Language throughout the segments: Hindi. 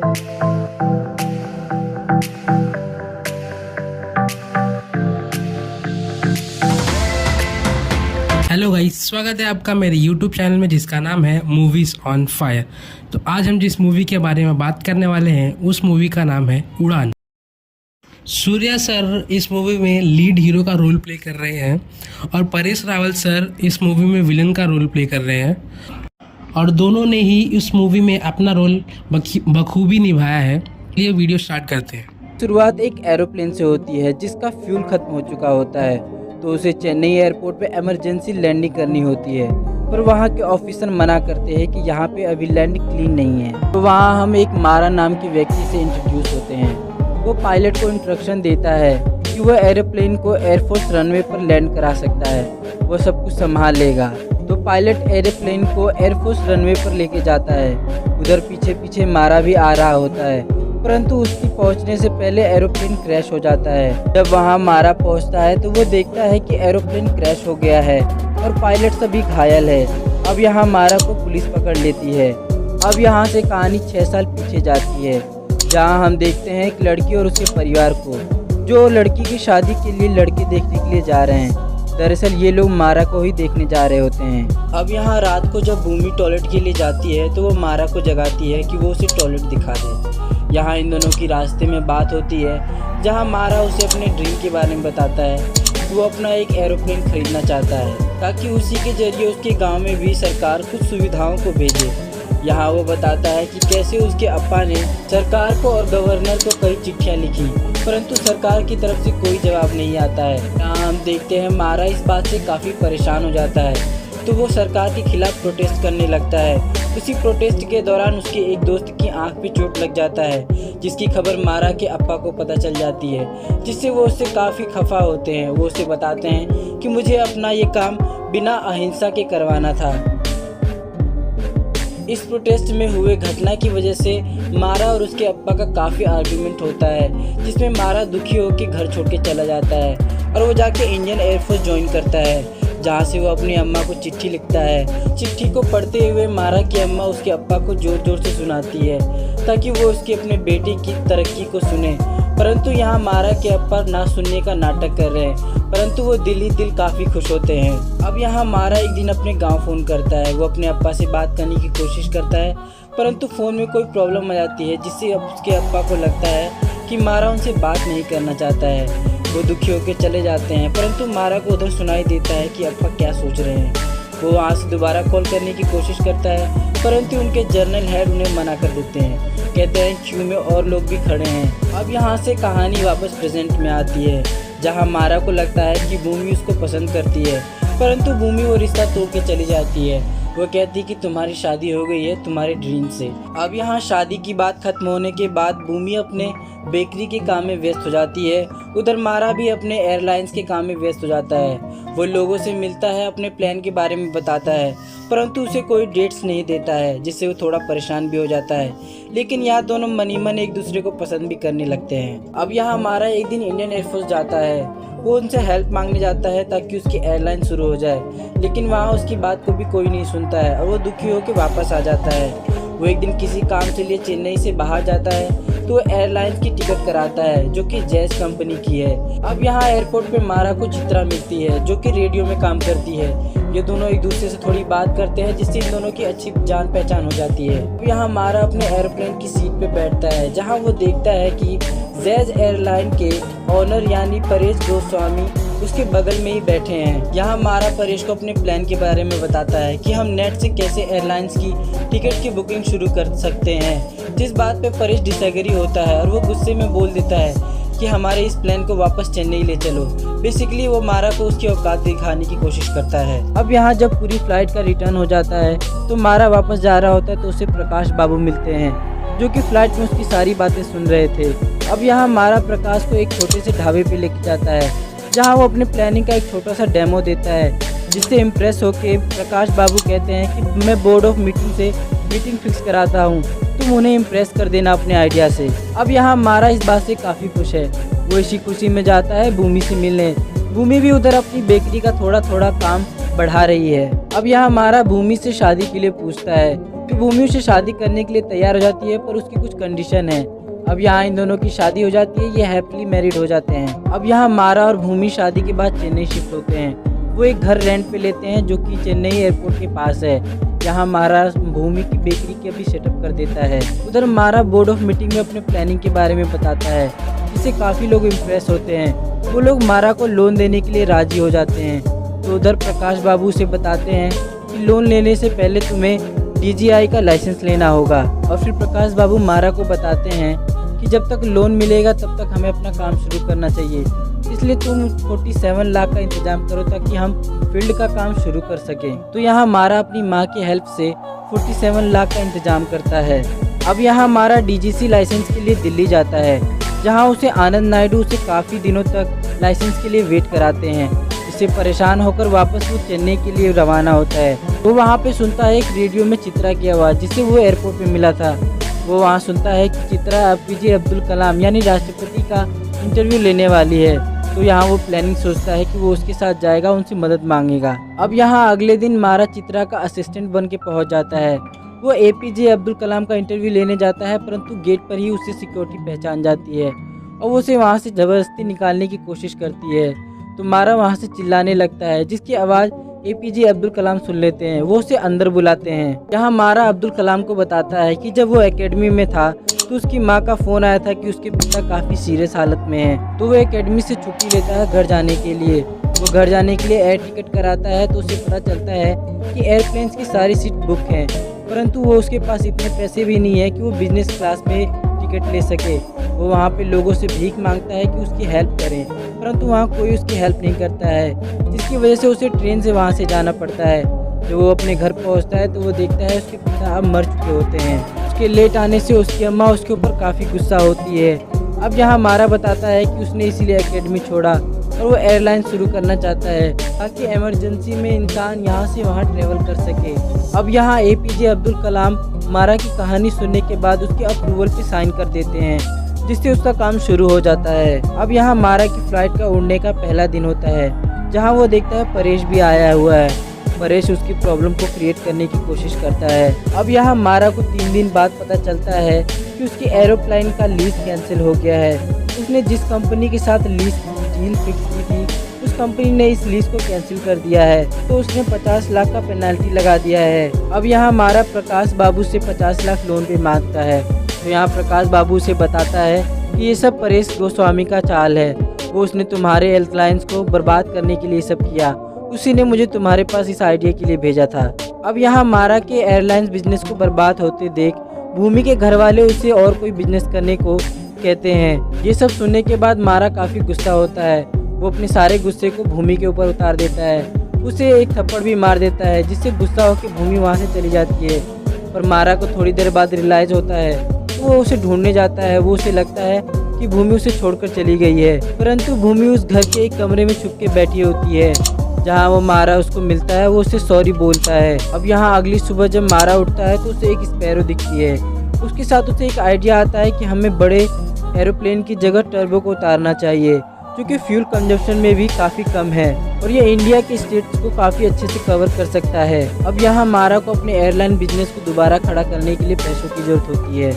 हेलो गाइस, स्वागत है आपका मेरे YouTube चैनल में जिसका नाम है मूवीज़ ऑन फायर। तो आज हम जिस मूवी के बारे में बात करने वाले हैं उस मूवी का नाम है उड़ान। सूर्या सर इस मूवी में लीड हीरो का रोल प्ले कर रहे हैं और परेश रावल सर इस मूवी में विलन का रोल प्ले कर रहे हैं और दोनों ने ही इस मूवी में अपना रोल बखूबी निभाया है। ये वीडियो स्टार्ट करते हैं। शुरुआत एक एरोप्लेन से होती है जिसका फ्यूल खत्म हो चुका होता है, तो उसे चेन्नई एयरपोर्ट पे इमरजेंसी लैंडिंग करनी होती है। पर वहाँ के ऑफिसर मना करते हैं कि यहाँ पे अभी लैंड क्लीन नहीं है। तो वहाँ हम एक मारा नाम के व्यक्ति से इंट्रोड्यूस होते हैं। वो पायलट को इंस्ट्रक्शन देता है कि वह एरोप्लेन को एयरफोर्स रनवे पर लैंड करा सकता है, वो सब कुछ संभाल लेगा। तो पायलट एरोप्लेन को एयरफोर्स रनवे पर लेके जाता है। उधर पीछे पीछे मारा भी आ रहा होता है, परंतु उसकी पहुंचने से पहले एरोप्लेन क्रैश हो जाता है। जब वहां मारा पहुंचता है तो वो देखता है कि एरोप्लेन क्रैश हो गया है और पायलट सभी घायल है। अब यहां मारा को पुलिस पकड़ लेती है। अब यहां से कहानी 6 साल पीछे जाती है, जहां हम देखते हैं एक लड़की और उसके परिवार को, जो लड़की की शादी के लिए लड़के देखने के लिए जा रहे हैं। दरअसल ये लोग मारा को ही देखने जा रहे होते हैं। अब यहाँ रात को जब भूमि टॉयलेट के लिए जाती है तो वो मारा को जगाती है कि वो उसे टॉयलेट दिखा दे। यहाँ इन दोनों की रास्ते में बात होती है, जहाँ मारा उसे अपने ड्रीम के बारे में बताता है। वो अपना एक एरोप्लेन खरीदना चाहता है ताकि उसी के जरिए उसके गांव में भी सरकार कुछ सुविधाओं को भेजे। यहाँ वो बताता है कि कैसे उसके अप्पा ने सरकार को और गवर्नर को कई चिट्ठियाँ लिखी, परंतु सरकार की तरफ से कोई जवाब नहीं आता है। यहाँ हम देखते हैं मारा इस बात से काफ़ी परेशान हो जाता है, तो वो सरकार के खिलाफ प्रोटेस्ट करने लगता है। उसी प्रोटेस्ट के दौरान उसके एक दोस्त की आंख पे चोट लग जाता है, जिसकी खबर मारा के अप्पा को पता चल जाती है, जिससे वो उससे काफ़ी खफा होते हैं। वो उसे बताते हैं कि मुझे अपना ये काम बिना अहिंसा के करवाना था। इस प्रोटेस्ट में हुए घटना की वजह से मारा और उसके अप्पा का काफ़ी आर्ग्यूमेंट होता है, जिसमें मारा दुखी होकर घर छोड़ के चला जाता है और वो जाके इंडियन एयरफोर्स ज्वाइन करता है, जहाँ से वो अपनी अम्मा को चिट्ठी लिखता है। चिट्ठी को पढ़ते हुए मारा की अम्मा उसके अप्पा को ज़ोर ज़ोर से सुनाती है ताकि वो उसके अपने बेटे की तरक्की को सुने, परंतु यहाँ मारा के अप्पा ना सुनने का नाटक कर रहे हैं, परंतु वो दिल ही दिल काफ़ी खुश होते हैं। अब यहाँ मारा एक दिन अपने गांव फ़ोन करता है। वो अपने अप्पा से बात करने की कोशिश करता है, परंतु फ़ोन में कोई प्रॉब्लम आ जाती है, जिससे अब उसके अप्पा को लगता है कि मारा उनसे बात नहीं करना चाहता है। वो दुखी होकर चले जाते हैं, परंतु मारा को उधर सुनाई देता है कि अप्पा क्या सोच रहे हैं। वो वहाँ से दोबारा कॉल करने की कोशिश करता है, परंतु उनके जर्नल हेड उन्हें मना कर देते हैं। कहते हैं क्यू में और लोग भी खड़े हैं। अब यहाँ से कहानी वापस प्रेजेंट में आती है, जहाँ मारा को लगता है कि भूमि उसको पसंद करती है, परंतु भूमि वो रिश्ता तोड़ के चली जाती है। वो कहती कि तुम्हारी शादी हो गई है तुम्हारे ड्रीम से। अब यहाँ शादी की बात खत्म होने के बाद भूमि अपने बेकरी के काम में व्यस्त हो जाती है। उधर मारा भी अपने एयरलाइंस के काम में व्यस्त हो जाता है। वो लोगों से मिलता है, अपने प्लान के बारे में बताता है, परंतु उसे कोई डेट्स नहीं देता है, जिससे वो थोड़ा परेशान भी हो जाता है। लेकिन यहाँ दोनों मनी मन एक दूसरे को पसंद भी करने लगते हैं। अब यहाँ मारा एक दिन इंडियन एयरफोर्स जाता है। वो उनसे हेल्प मांगने जाता है ताकि उसकी एयरलाइन शुरू हो जाए, लेकिन वहाँ उसकी बात को भी कोई नहीं सुनता है और वो दुखी होकर वापस आ जाता है। वो एक दिन किसी काम के लिए चेन्नई से बाहर जाता है, तो वो एयरलाइंस की टिकट कराता है, जो कि जैज कंपनी की है। अब यहाँ एयरपोर्ट पे मारा को चित्रा मिलती है, जो कि रेडियो में काम करती है। ये दोनों एक दूसरे से थोड़ी बात करते हैं, जिससे इन दोनों की अच्छी जान पहचान हो जाती है। अब यहाँ मारा अपने एरोप्लेन की सीट पे बैठता है, जहाँ वो देखता है कि जैज एयरलाइन के ऑनर यानी परेश गोस्वामी उसके बगल में ही बैठे हैं। यहाँ मारा परेश को अपने प्लान के बारे में बताता है कि हम नेट से कैसे एयरलाइंस की टिकट की बुकिंग शुरू कर सकते हैं, जिस बात पे परेश डिसएग्री होता है और वो गुस्से में बोल देता है कि हमारे इस प्लान को वापस चेन्नई ले चलो। बेसिकली वो मारा को उसकी औकात दिखाने की कोशिश करता है। अब यहाँ जब पूरी फ्लाइट का रिटर्न हो जाता है तो मारा वापस जा रहा होता है, तो उसे प्रकाश बाबू मिलते हैं, जो कि फ्लाइट में उसकी सारी बातें सुन रहे थे। अब यहाँ मारा प्रकाश को एक छोटे से ढाबे पे लेके जाता है, जहाँ वो अपने प्लानिंग का एक छोटा सा डेमो देता है, जिससे इम्प्रेस होके प्रकाश बाबू कहते हैं कि मैं बोर्ड ऑफ मीटिंग से मीटिंग फिक्स कराता हूँ, तुम उन्हें इम्प्रेस कर देना अपने आइडिया से। अब यहाँ मारा इस बात से काफ़ी खुश है। वो इसी खुशी में जाता है भूमि से मिलने। भूमि भी उधर अपनी बेकरी का थोड़ा थोड़ा काम बढ़ा रही है। अब यहाँ मारा भूमि से शादी के लिए पूछता है, फिर भूमि उसे शादी करने के लिए तैयार हो जाती है, पर उसकी कुछ कंडीशन है। अब यहाँ इन दोनों की शादी हो जाती है, ये हैप्पीली मैरिड हो जाते हैं। अब यहाँ मारा और भूमि शादी के बाद चेन्नई शिफ्ट होते हैं। वो एक घर रेंट पे लेते हैं जो कि चेन्नई एयरपोर्ट के पास है। यहाँ मारा भूमि की बेकरी के भी सेटअप कर देता है। उधर मारा बोर्ड ऑफ मीटिंग में अपने प्लानिंग के बारे में बताता है, जिससे काफ़ी लोग इम्प्रेस होते हैं। वो लोग मारा को लोन देने के लिए राजी हो जाते हैं। तो उधर प्रकाश बाबू से बताते हैं कि लोन लेने से पहले तुम्हें DGI का लाइसेंस लेना होगा। और फिर प्रकाश बाबू मारा को बताते हैं कि जब तक लोन मिलेगा तब तक हमें अपना काम शुरू करना चाहिए, इसलिए तुम 47 लाख का इंतजाम करो ताकि हम फील्ड का काम शुरू कर सकें। तो यहाँ मारा अपनी माँ की हेल्प से 47 लाख का इंतजाम करता है। अब यहाँ मारा DGC लाइसेंस के लिए दिल्ली जाता है, जहाँ उसे आनंद नायडू उसे काफ़ी दिनों तक लाइसेंस के लिए वेट कराते हैं। इससे परेशान होकर वापस वो चेन्नई के लिए रवाना होता है। वो वहाँ पे सुनता है एक रेडियो में चित्रा की आवाज़, जिसे वो एयरपोर्ट में मिला था। वो वहाँ सुनता है कि चित्रा APJ अब्दुल कलाम यानी राष्ट्रपति का इंटरव्यू लेने वाली है। तो यहाँ वो प्लानिंग सोचता है कि वो उसके साथ जाएगा, उनसे मदद मांगेगा। अब यहाँ अगले दिन मारा चित्रा का असिस्टेंट बन के पहुँच जाता है। वो APJ अब्दुल कलाम का इंटरव्यू लेने जाता है, परंतु गेट पर ही उसे सिक्योरिटी पहचान जाती है और वो उसे वहाँ से ज़बरदस्ती निकालने की कोशिश करती है। तो मारा वहाँ से चिल्लाने लगता है, जिसकी आवाज़ APJ अब्दुल कलाम सुन लेते हैं। वो उसे अंदर बुलाते हैं। यहाँ मारा अब्दुल कलाम को बताता है कि जब वो एकेडमी में था तो उसकी माँ का फ़ोन आया था कि उसके पिता काफ़ी सीरियस हालत में है। तो वो एकेडमी से छुट्टी लेता है घर जाने के लिए। वो घर जाने के लिए एयर टिकट कराता है, तो उसे पता चलता है कि एयरप्लेन्स की सारी सीट बुक हैं, परंतु वो उसके पास इतने पैसे भी नहीं है कि वो बिजनेस क्लास में टिकट ले सके। वो वहाँ पे लोगों से भीख मांगता है कि उसकी हेल्प करें, परंतु वहाँ कोई उसकी हेल्प नहीं करता है, जिसकी वजह से उसे ट्रेन से वहाँ से जाना पड़ता है। जब वो अपने घर पहुँचता है तो वो देखता है उसके पिता अब मर चुके होते हैं। उसके लेट आने से उसकी अम्मा उसके ऊपर काफ़ी गुस्सा होती है। अब यहाँ मारा बताता है कि उसने इसीलिए एकेडमी छोड़ा और वो एयरलाइन शुरू करना चाहता है ताकि इमरजेंसी में इंसान यहाँ से वहाँ ट्रेवल कर सके। अब यहाँ APJ अब्दुल कलाम मारा की कहानी सुनने के बाद उसके अप्रूवल पे साइन कर देते हैं, जिससे उसका काम शुरू हो जाता है। अब यहाँ मारा की फ़्लाइट का उड़ने का पहला दिन होता है, जहाँ वो देखता है परेश भी आया हुआ है। परेश उसकी प्रॉब्लम को क्रिएट करने की कोशिश करता है। अब यहाँ मारा को 3 दिन बाद पता चलता है कि उसकी एरोप्लेन का लीज कैंसिल हो गया है। उसने जिस कंपनी के साथ लीज डील फिक्स की थी, उस कंपनी ने इस लीज को कैंसिल कर दिया है, तो उसने 50 लाख का पेनल्टी लगा दिया है। अब यहाँ मारा प्रकाश बाबू से 50 लाख लोन पे मांगता है। तो यहाँ प्रकाश बाबू से बताता है कि ये सब परेश गोस्वामी का चाल है। वो उसने तुम्हारे एयरलाइंस को बर्बाद करने के लिए सब किया। उसी ने मुझे तुम्हारे पास इस आइडिया के लिए भेजा था। अब यहाँ मारा के एयरलाइंस बिजनेस को बर्बाद होते देख भूमि के घर वाले उसे और कोई बिजनेस करने को कहते हैं। ये सब सुनने के बाद मारा काफ़ी गुस्सा होता है। वो अपने सारे गुस्से को भूमि के ऊपर उतार देता है। उसे एक थप्पड़ भी मार देता है, जिससे गुस्सा होकर भूमि वहाँ से चली जाती है। पर मारा को थोड़ी देर बाद रियलाइज़ होता है, तो वो उसे ढूंढने जाता है। वो उसे लगता है कि भूमि उसे छोड़कर चली गई है, परंतु भूमि उस घर के एक कमरे में छुप के बैठी होती है, जहाँ वो मारा उसको मिलता है। वो उसे सॉरी बोलता है। अब यहाँ अगली सुबह जब मारा उठता है तो उसे एक स्पैरो दिखती है। उसके साथ उसे एक आइडिया आता है कि हमें बड़े एरोप्लेन की जगह टर्बो को उतारना चाहिए, जो कि फ्यूल कंजप्शन में भी काफ़ी कम है और ये इंडिया के स्टेट्स को काफ़ी अच्छे से कवर कर सकता है। अब यहाँ मारा को अपने एयरलाइन बिजनेस को दोबारा खड़ा करने के लिए पैसों की ज़रूरत होती है,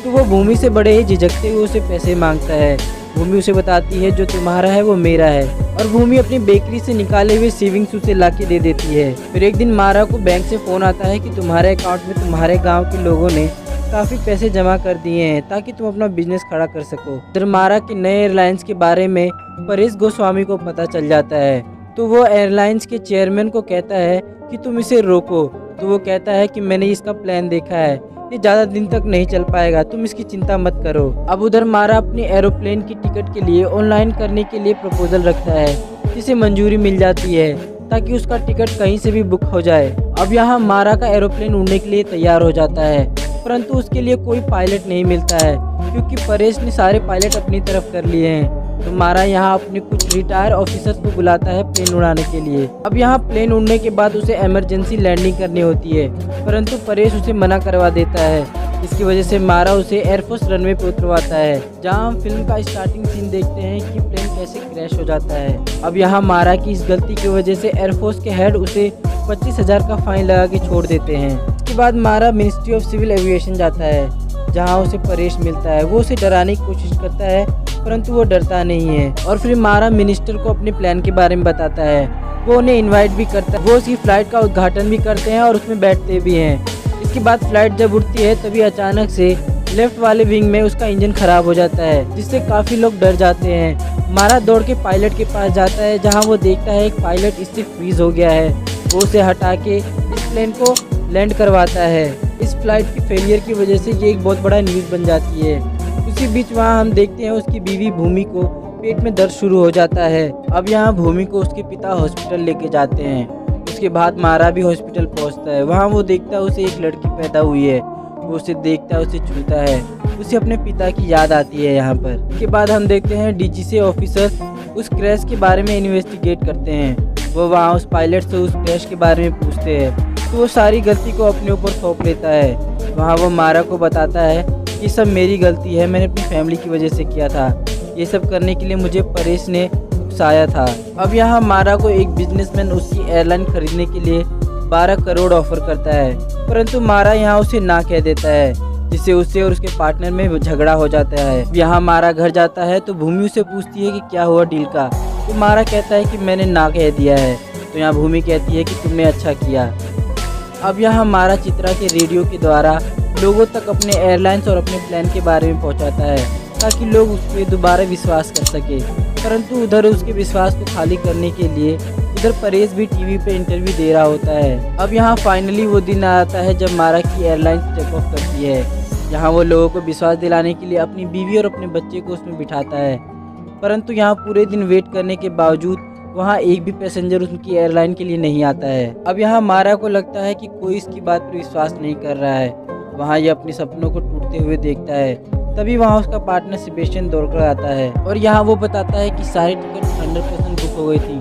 तो वो भूमि से बड़े ही झिझकते हुए उसे पैसे मांगता है। भूमि उसे बताती है जो तुम्हारा है वो मेरा है, और भूमि अपनी बेकरी से निकाले हुए सेविंग्स उसे लाके दे देती है। फिर एक दिन मारा को बैंक से फ़ोन आता है कि तुम्हारे अकाउंट में तुम्हारे गाँव के लोगों ने काफ़ी पैसे जमा कर दिए हैं ताकि तुम अपना बिजनेस खड़ा कर सको। इधर मारा के नए एयरलाइंस के बारे में परेश गोस्वामी को पता चल जाता है, तो वो एयरलाइंस के चेयरमैन को कहता है कि तुम इसे रोको। तो वो कहता है कि मैंने इसका प्लान देखा है, ये ज़्यादा दिन तक नहीं चल पाएगा, तुम इसकी चिंता मत करो। अब उधर मारा अपनी एरोप्लेन की टिकट के लिए ऑनलाइन करने के लिए प्रपोजल रखता है, जिसे मंजूरी मिल जाती है ताकि उसका टिकट कहीं से भी बुक हो जाए। अब यहाँ मारा का एरोप्लेन उड़ने के लिए तैयार हो जाता है, परंतु उसके लिए कोई पायलट नहीं मिलता है क्योंकि परेश ने सारे पायलट अपनी तरफ कर लिए हैं। तो मारा यहाँ अपने कुछ रिटायर ऑफिसर्स को बुलाता है प्लेन उड़ाने के लिए। अब यहाँ प्लेन उड़ने के बाद उसे इमरजेंसी लैंडिंग करनी होती है, परंतु परेश उसे मना करवा देता है। इसकी वजह से मारा उसे एयरफोर्स रनवे पर उतरवाता है, जहाँ हम फिल्म का स्टार्टिंग सीन देखते हैं कि प्लेन कैसे क्रैश हो जाता है। अब यहाँ मारा की इस गलती की वजह से एयरफोर्स के हेड उसे 25,000 का फाइन लगा के छोड़ देते हैं। इसके बाद मारा मिनिस्ट्री ऑफ सिविल एविएशन जाता है, जहां उसे परेश मिलता है। वो उसे डराने की कोशिश करता है, परंतु वो डरता नहीं है। और फिर मारा मिनिस्टर को अपने प्लान के बारे में बताता है। वो उन्हें इनवाइट भी करता है, वो उसकी फ़्लाइट का उद्घाटन भी करते हैं और उसमें बैठते भी हैं। इसके बाद फ़्लाइट जब उड़ती है तभी अचानक से लेफ्ट वाले विंग में उसका इंजन खराब हो जाता है, जिससे काफ़ी लोग डर जाते हैं। मारा दौड़ के पायलट के पास जाता है, जहां वो देखता है एक पायलट इससे फ्रीज हो गया है। वो उसे हटा के इस प्लेन को लैंड करवाता है। इस फ्लाइट की फेलियर की वजह से ये एक बहुत बड़ा न्यूज़ बन जाती है। उसी बीच वहाँ हम देखते हैं उसकी बीवी भूमि को पेट में दर्द शुरू हो जाता है। अब यहाँ भूमि को उसके पिता हॉस्पिटल लेके जाते हैं। उसके बाद मारा भी हॉस्पिटल पहुँचता है। वहाँ वो देखता है उसे एक लड़की पैदा हुई है। वो उसे देखता है, उसे छूता है, उसे अपने पिता की याद आती है यहाँ पर। उसके बाद हम देखते हैं डीजीसी ऑफिसर उस क्रैश के बारे में इन्वेस्टिगेट करते हैं। वो वहाँ उस पायलट से उस क्रैश के बारे में पूछते हैं, तो वो सारी गलती को अपने ऊपर सौंप लेता है। वहाँ वो मारा को बताता है ये सब मेरी गलती है, मैंने अपनी फैमिली की वजह से किया था। ये सब करने के लिए मुझे परेश ने उकसाया था। अब यहाँ मारा को एक बिजनेसमैन उसकी एयरलाइन खरीदने के लिए 12 करोड़ ऑफर करता है, परंतु मारा यहाँ उसे ना कह देता है, जिससे उससे और उसके पार्टनर में झगड़ा हो जाता है। यहाँ मारा घर जाता है तो भूमि उसे पूछती है कि क्या हुआ डील का। तो मारा कहता है कि मैंने ना कह दिया है। तो यहाँ भूमि कहती है कि तुमने अच्छा किया। अब यहाँ मारा चित्रा के रेडियो के द्वारा लोगों तक अपने एयरलाइंस और अपने प्लान के बारे में पहुँचाता है, ताकि लोग उस पर दोबारा विश्वास कर सके। परंतु उधर उसके विश्वास को खाली करने के लिए उधर परेश भी टीवी पे इंटरव्यू दे रहा होता है। अब यहाँ फाइनली वो दिन आता है जब मारा की एयरलाइन टेक ऑफ करती है। यहाँ वो लोगों को विश्वास दिलाने के लिए अपनी बीवी और अपने बच्चे को उसमें बिठाता है, परंतु यहाँ पूरे दिन वेट करने के बावजूद वहाँ एक भी पैसेंजर उनकी एयरलाइन के लिए नहीं आता है। अब यहाँ मारा को लगता है कि कोई इसकी बात पर विश्वास नहीं कर रहा है। वहाँ ये अपने सपनों को टूटते हुए देखता है। तभी वहाँ उसका पार्टनर सेबेस्टियन दौड़कर आता है और यहाँ वो बताता है कि सारी टिकट 100% बुक हो गई थी,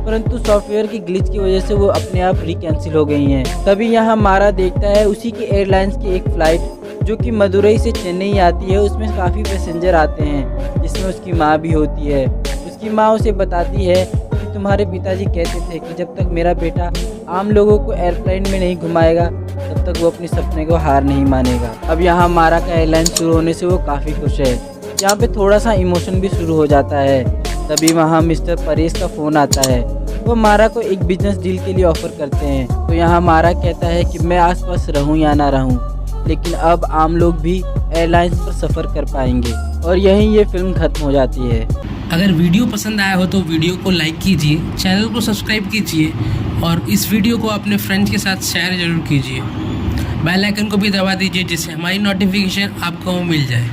परंतु सॉफ्टवेयर की ग्लिच की वजह से वो अपने आप रिकैंसिल हो गई हैं। तभी यहाँ मारा देखता है उसी की एयरलाइंस की एक फ़्लाइट जो कि मदुरई से चेन्नई आती है। उसमें काफ़ी पैसेंजर आते हैं, जिसमें उसकी माँ भी होती है। उसकी माँ उसे बताती है कि तुम्हारे पिताजी कहते थे कि जब तक मेरा बेटा आम लोगों को एयरप्लेन में नहीं घुमाएगा तब तक वो अपने सपने को हार नहीं मानेगा। अब यहाँ मारा का एयरलाइन शुरू होने से वो काफ़ी खुश है। यहाँ पे थोड़ा सा इमोशन भी शुरू हो जाता है। तभी वहाँ मिस्टर परेश का फ़ोन आता है। वो मारा को एक बिजनेस डील के लिए ऑफ़र करते हैं। तो यहाँ मारा कहता है कि मैं आसपास रहूँ या ना रहूँ, लेकिन अब आम लोग भी एयरलाइंस पर सफ़र कर पाएंगे। और यहीं ये फिल्म खत्म हो जाती है। अगर वीडियो पसंद आया हो तो वीडियो को लाइक कीजिए, चैनल को सब्सक्राइब कीजिए और इस वीडियो को अपने फ्रेंड्स के साथ शेयर ज़रूर कीजिए। बेल आइकन को भी दबा दीजिए, जिससे हमारी नोटिफिकेशन आपको मिल जाए।